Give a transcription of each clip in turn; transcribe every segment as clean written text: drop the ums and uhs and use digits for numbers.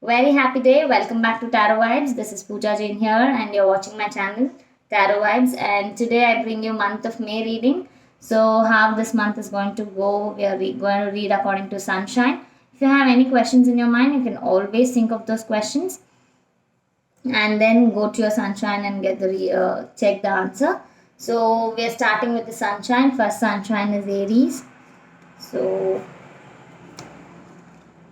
Very happy day. Welcome back to Tarot Vibes. This is Pooja Jain here, and you're watching my channel Tarot Vibes. And today I bring you month of May reading. So, how this month is going to go, we are going to read according to sunshine. If you have any questions in your mind, you can always think of those questions and then go to your sunshine and get check the answer. So, we are starting with the sunshine. First sunshine is Aries. So,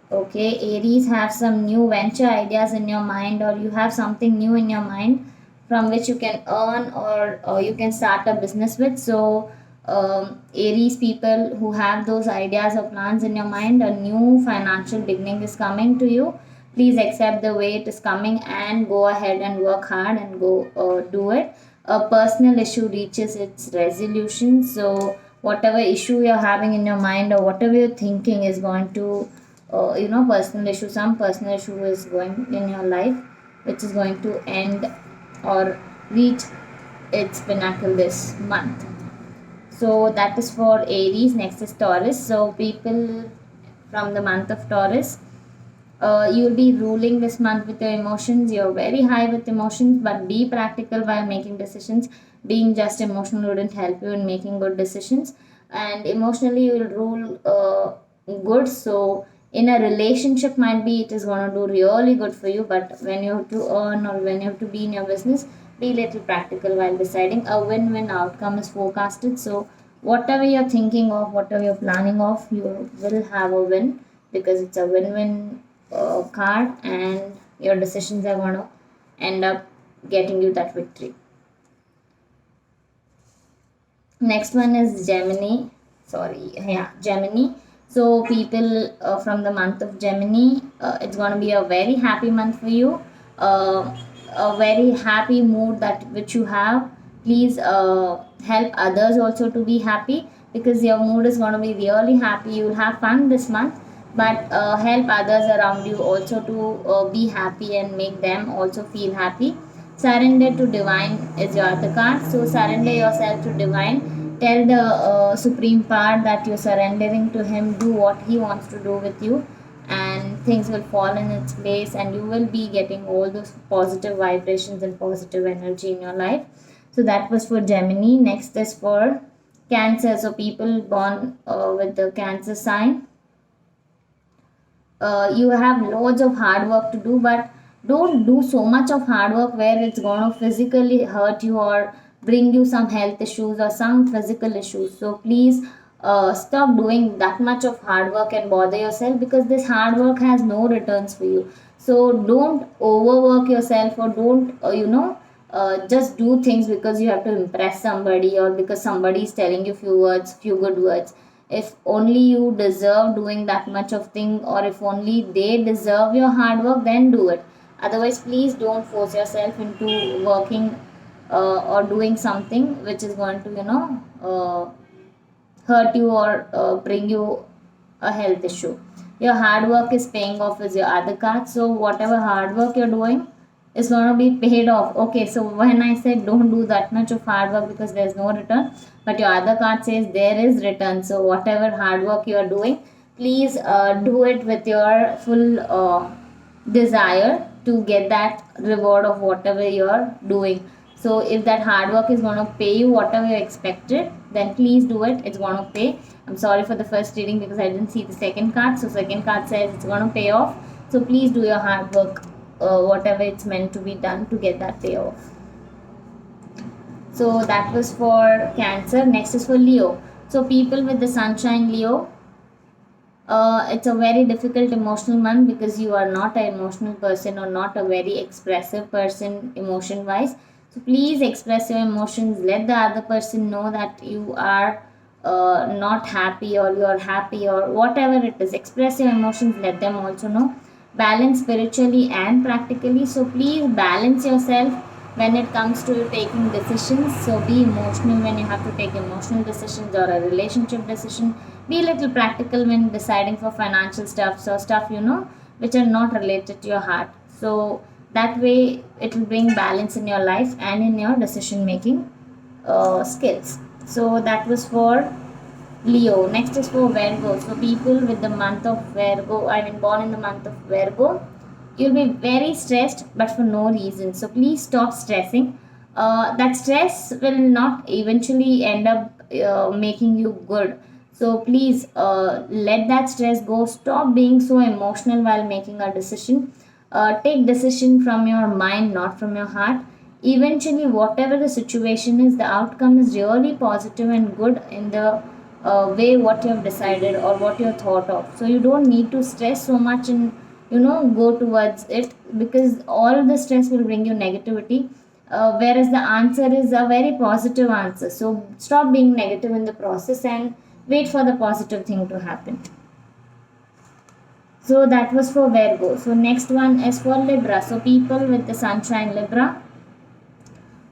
okay, Aries, have some new venture ideas in your mind, or you have something new in your mind from which you can earn, or you can start a business with. So, Aries people who have those ideas or plans in your mind, a new financial beginning is coming to you. Please accept the way it is coming and go ahead and work hard and go do it. A personal issue reaches its resolution. So, whatever issue you're having in your mind or whatever you're thinking is going to personal issue, some personal issue is going in your life which is going to end or reach its pinnacle this month. So that is for Aries. Next is Taurus. So people from the month of Taurus, you'll be ruling this month with your emotions. You're very high with emotions, but be practical while making decisions. Being just emotional wouldn't help you in making good decisions, and emotionally you'll rule good. So in a relationship, might be it is going to do really good for you, but when you have to earn or when you have to be in your business, be little practical while deciding. A win-win outcome is forecasted. So whatever you're thinking of, whatever you're planning of, you will have a win because it's a win-win card, and your decisions are going to end up getting you that victory. Next one is Gemini. Gemini. So people from the month of Gemini, it's going to be a very happy month for you. A very happy mood that which you have. Please help others also to be happy, because your mood is going to be really happy. You'll have fun this month, but help others around you also to be happy and make them also feel happy. Surrender to divine is your other card. So surrender yourself to divine. Tell the supreme power that you're surrendering to him. Do what he wants to do with you, and things will fall in its place, and you will be getting all those positive vibrations and positive energy in your life. So that was for Gemini. Next is for Cancer. So people born with the Cancer sign, you have loads of hard work to do, but don't do so much of hard work where it's going to physically hurt you or bring you some health issues or some physical issues. So please stop doing that much of hard work and bother yourself, because this hard work has no returns for you. So don't overwork yourself, or don't just do things because you have to impress somebody, or because somebody is telling you few good words. If only you deserve doing that much of thing, or if only they deserve your hard work, then do it. Otherwise, please don't force yourself into working or doing something which is going to hurt you or bring you a health issue. Your hard work is paying off is your other card. So whatever hard work you're doing is going to be paid off. Okay, so when I said don't do that much of hard work because there's no return, but your other card says there is return. So whatever hard work you are doing, please do it with your full desire to get that reward of whatever you're doing. So if that hard work is going to pay you whatever you expected, then please do it. It's going to pay. I'm sorry for the first reading because I didn't see the second card. So second card says it's going to pay off. So please do your hard work, whatever it's meant to be done to get that payoff. So that was for Cancer. Next is for Leo. So people with the sunshine Leo, it's a very difficult emotional month because you are not an emotional person or not a very expressive person emotion wise. So please express your emotions. Let the other person know that you are not happy, or you are happy, or whatever it is. Express your emotions. Let them also know. Balance spiritually and practically. So please balance yourself when it comes to taking decisions. So be emotional when you have to take emotional decisions or a relationship decision. Be a little practical when deciding for financial stuff, so stuff which are not related to your heart. So that way it will bring balance in your life and in your decision making skills. So that was for Leo. Next is for Virgo. So people with the month of Virgo, born in the month of Virgo, you'll be very stressed but for no reason. So please stop stressing. That stress will not eventually end up making you good. So please let that stress go. Stop being so emotional while making a decision. Take decision from your mind, not from your heart. Eventually, whatever the situation is, the outcome is really positive and good in the way what you have decided or what you have thought of. So you don't need to stress so much and go towards it, because all the stress will bring you negativity, whereas the answer is a very positive answer. So stop being negative in the process and wait for the positive thing to happen. So that was for Virgo. So next one is for Libra. So people with the sunshine Libra,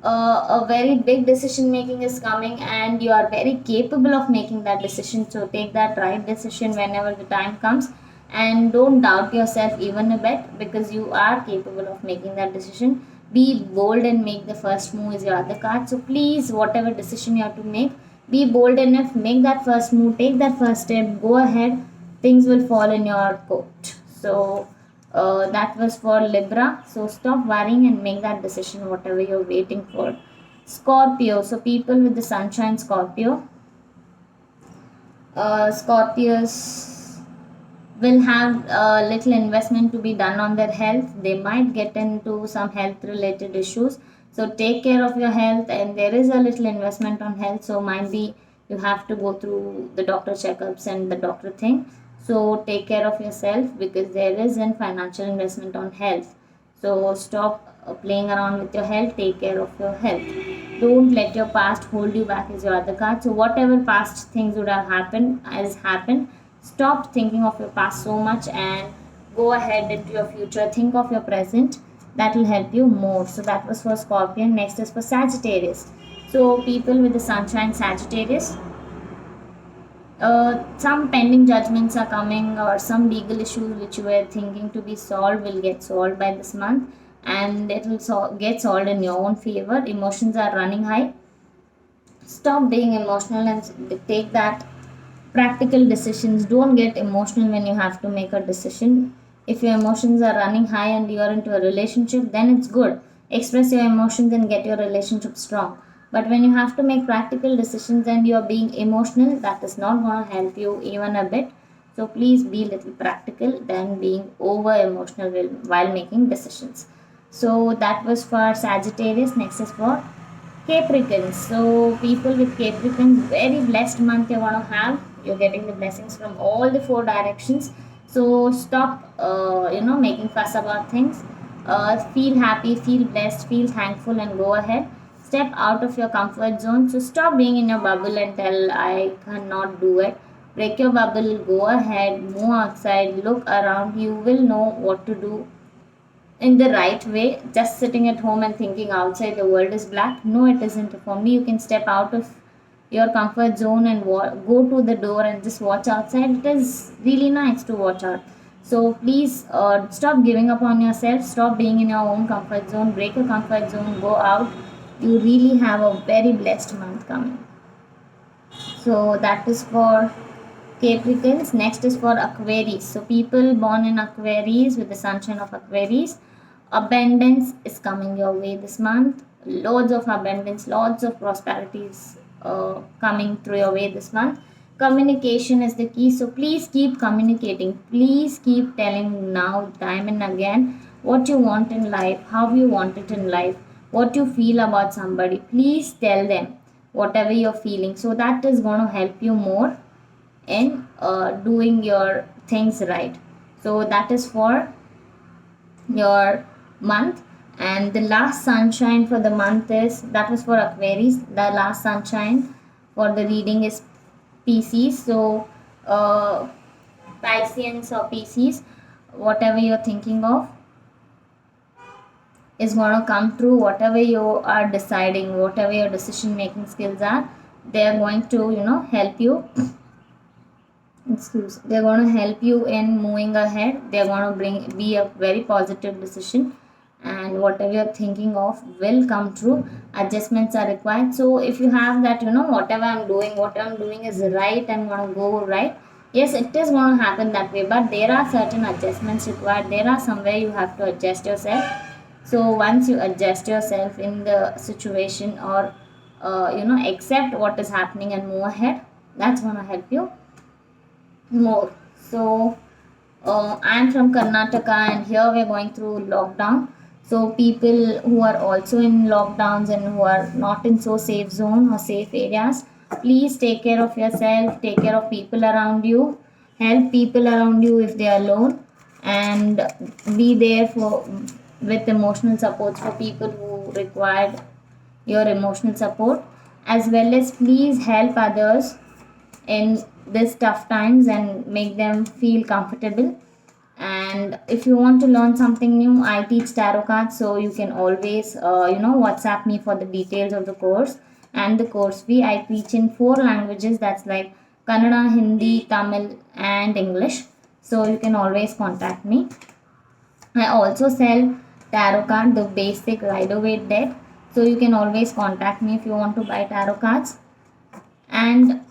a very big decision making is coming and you are very capable of making that decision. So take that right decision whenever the time comes, and don't doubt yourself even a bit, because you are capable of making that decision. Be bold and make the first move is your other card. So please, whatever decision you have to make, be bold enough, make that first move, take that first step, go ahead, things will fall in your court. So that was for Libra. So stop worrying and make that decision, whatever you're waiting for. Scorpio. So people with the sunshine Scorpio. Scorpios will have a little investment to be done on their health. They might get into some health related issues. So take care of your health, and there is a little investment on health. So might be you have to go through the doctor checkups and the doctor thing. So take care of yourself, because there is a financial investment on health. So stop playing around with your health. Take care of your health. Don't let your past hold you back is your other card. So whatever past things would have happened has happened. Stop thinking of your past so much and go ahead into your future. Think of your present. That will help you more. So that was for Scorpion. Next is for Sagittarius. So people with the sunshine Sagittarius, some pending judgments are coming, or some legal issues which you were thinking to be solved will get solved by this month, and it will get solved in your own favor. Emotions are running high. Stop being emotional and take that practical decisions. Don't get emotional when you have to make a decision. If your emotions are running high and you are into a relationship, then it's good. Express your emotions and get your relationship strong. But when you have to make practical decisions and you are being emotional, that is not going to help you even a bit. So please be little practical than being over emotional while making decisions. So that was for Sagittarius. Next is for Capricorns. So people with Capricorns, very blessed month you're going to have. You're getting the blessings from all the four directions. So stop, making fuss about things. Feel happy, feel blessed, feel thankful, and go ahead. Step out of your comfort zone. So stop being in your bubble and tell I cannot do it. Break your bubble, go ahead, move outside, look around. You will know what to do in the right way. Just sitting at home and thinking outside the world is black, no, it isn't. For me, you can step out of your comfort zone and go to the door and just watch outside. It is really nice to watch out. So please stop giving up on yourself. Stop being in your own comfort zone. Break your comfort zone, go out. You really have a very blessed month coming. So that is for Capricorns. Next is for Aquarius. So people born in Aquarius with the sunshine of Aquarius, abundance is coming your way this month. Loads of abundance, lots of prosperities coming through your way this month. Communication is the key. So please keep communicating. Please keep telling now, time and again, what you want in life, how you want it in life, what you feel about somebody. Please tell them whatever you're feeling. So that is going to help you more in doing your things right. So that is for your month. And the last sunshine for the month is, that was for Aquarius. The last sunshine for the reading is Pisces. So Pisceans or Pisces, whatever you're thinking of is going to come through. Whatever you are deciding, whatever your decision making skills are, they are going to help you. They're going to help you in moving ahead. They're going to be a very positive decision, and whatever you're thinking of will come true. Adjustments are required. So if you have that, whatever I'm doing is right, I'm going to go right. Yes, it is going to happen that way, but there are certain adjustments required. There are somewhere you have to adjust yourself. So once you adjust yourself in the situation, or accept what is happening and move ahead, that's going to help you more. So I'm from Karnataka, and here we're going through lockdown. So people who are also in lockdowns and who are not in so safe zone or safe areas, please take care of yourself, take care of people around you, help people around you if they are alone, and be there for with emotional supports for people who required your emotional support, as well as please help others in this tough times and make them feel comfortable. And if you want to learn something new, I teach tarot cards, so you can always WhatsApp me for the details of the course and the course fee. I teach in 4 languages, that's like Kannada, Hindi, Tamil and English, so you can always contact me. I also sell tarot card, the basic Rider Waite deck, so you can always contact me if you want to buy tarot cards. And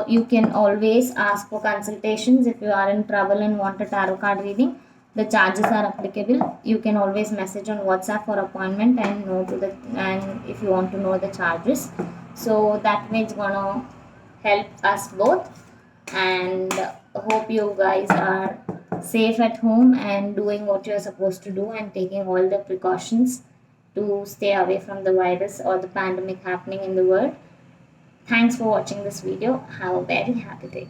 you can always ask for consultations if you are in trouble and want a tarot card reading. The charges are applicable. You can always message on WhatsApp for appointment and if you want to know the charges. So that way it's gonna help us both. And hope you guys are safe at home and doing what you're supposed to do and taking all the precautions to stay away from the virus or the pandemic happening in the world. Thanks for watching this video. Have a very happy day.